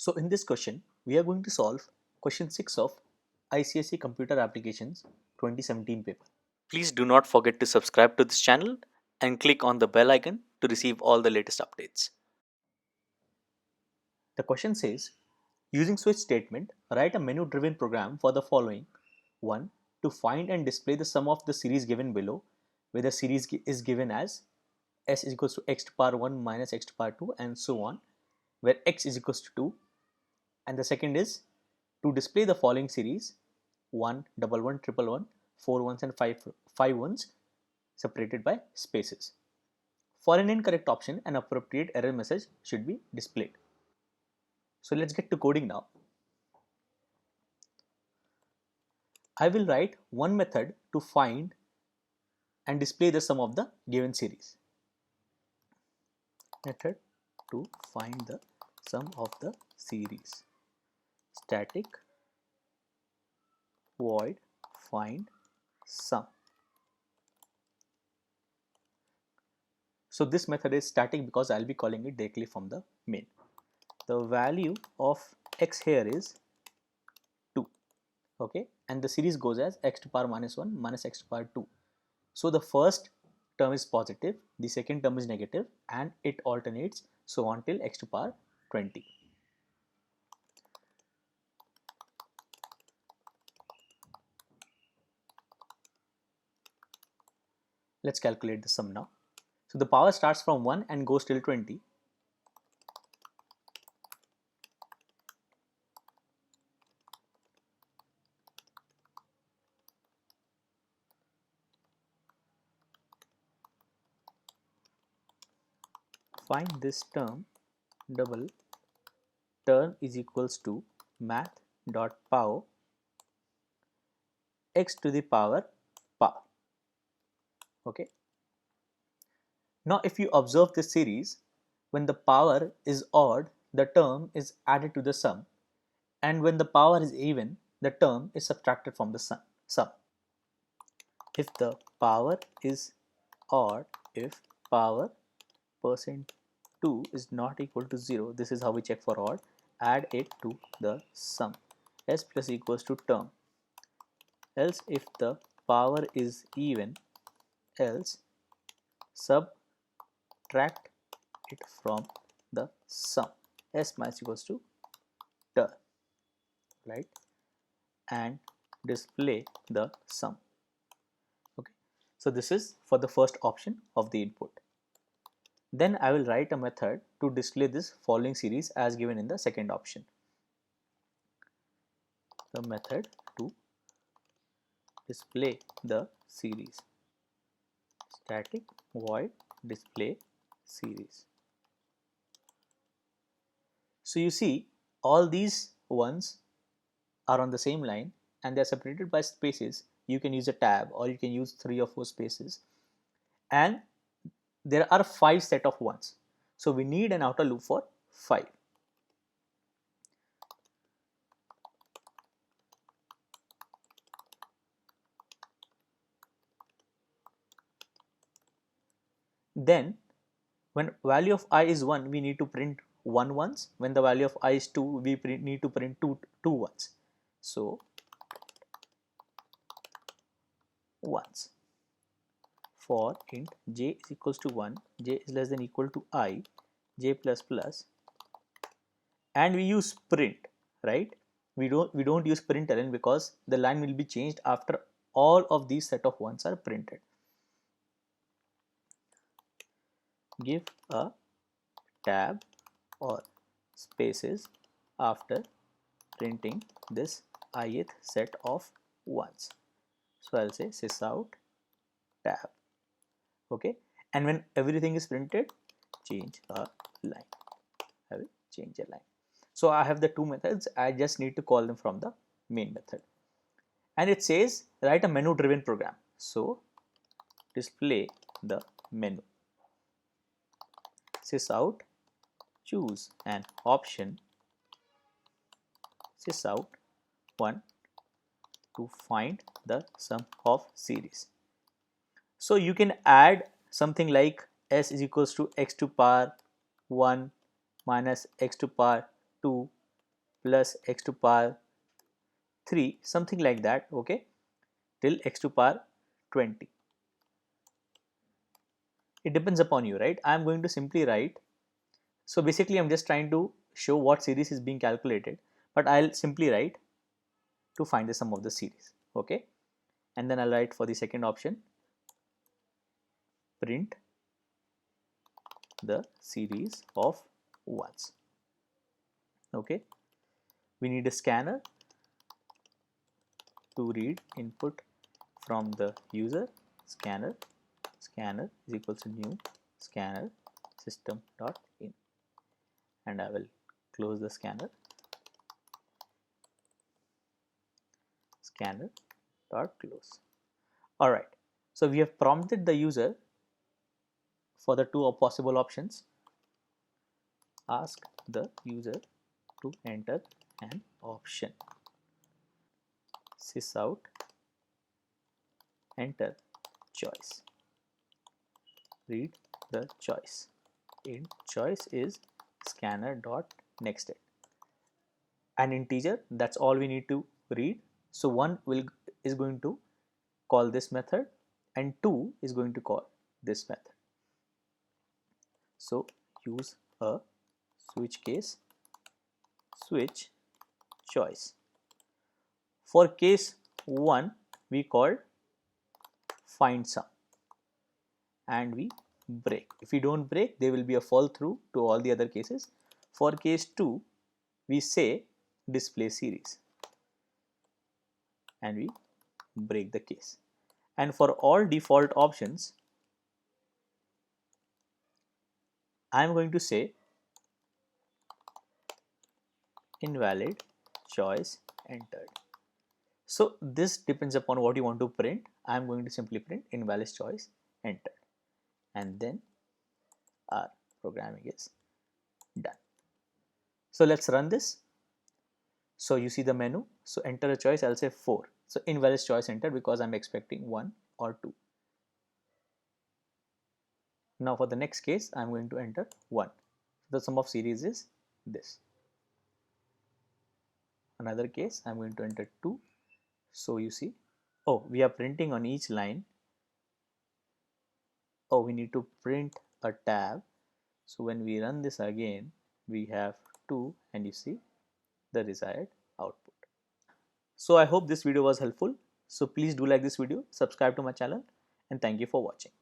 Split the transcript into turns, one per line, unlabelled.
So in this question, we are going to solve question 6 of ICSE Computer Applications 2017 paper. Please do not forget to subscribe to this channel and click on the bell icon to receive all the latest updates. The question says, using switch statement, write a menu-driven program for the following. 1. To find and display the sum of the series given below, where the series is given as s is equals to x to power 1 minus x to power 2 and so on, where x is equals to 2. And the second is to display the following series 1, 1, 1, 1, 1, 4 ones and 5 ones separated by spaces. For an incorrect option, an appropriate error message should be displayed. So let's get to coding now. I will write one method to find and display the sum of the given series. Method to find the sum of the series. Static void find sum. So this method is static because I'll be calling it directly from the main. The value of x here is 2, okay, and the series goes as x to power minus 1 minus x to power 2. So the first term is positive, the second term is negative, and it alternates so on till x to power 20. Let's calculate the sum now. So the power starts from 1 and goes till 20. Find this term. Double term is equals to math dot power x to the power power. Okay. Now if you observe this series, when the power is odd, the term is added to the sum, and when the power is even, the term is subtracted from the sum. If the power is odd, if power percent 2 is not equal to 0, this is how we check for odd, add it to the sum, s plus equals to term. Else if the power is even, else subtract it from the sum, s minus equals to term, right, and display the sum. Okay, so this is for the first option of the input. Then I will write a method to display this following series as given in the second option. The method to display the series. Static void display series. So you see all these ones are on the same line and they are separated by spaces. You can use a tab or you can use 3 or 4 spaces, and there are 5 set of ones. So we need an outer loop for 5. Then when value of I is 1, we need to print 1 once. When the value of I is 2, we need to print 2 once. So once. For int j is equals to 1, j is less than equal to I, j plus plus, and we use print, right? We don't use println because the line will be changed after all of these set of ones are printed. Give a tab or spaces after printing this ith set of ones. So I'll say sysout tab. Okay, and when everything is printed, change a line. I will change a line. So I have the two methods. I just need to call them from the main method. And it says write a menu driven program. So display the menu. Sysout, choose an option, sysout 1 to find the sum of series. So you can add something like s is equals to x to power 1 minus x to power 2 plus x to power 3, something like that, okay, till x to power 20. It depends upon you, right? I am going to simply write. So basically I'm just trying to show what series is being calculated, but I'll simply write to find the sum of the series, okay. And then I'll write for the second option, print the series of ones, okay. We need a scanner to read input from the user. Scanner is equals to new scanner system dot in, and I will close the scanner dot close. All right, so we have prompted the user for the two possible options. Ask the user to enter an option. Sysout enter choice. Read the choice. In choice is scanner dot nexted. An integer, that's all we need to read. So 1 is going to call this method and 2 is going to call this method. So use a switch case, switch choice. For case 1 we called find sum and we break. If we don't break, there will be a fall through to all the other cases. For case 2 we say display series and we break the case. And for all default options I am going to say invalid choice entered. So this depends upon what you want to print. I am going to simply print invalid choice entered, and then our programming is done. So let's run this. So you see the menu. So enter a choice, I'll say 4. So invalid choice entered because I'm expecting 1 or 2. Now for the next case, I'm going to enter 1. The sum of series is this. Another case, I'm going to enter 2. So you see, oh, we are printing on each line. Oh, we need to print a tab. So when we run this again, we have 2 and you see the desired output. So I hope this video was helpful. So please do like this video, subscribe to my channel, and thank you for watching.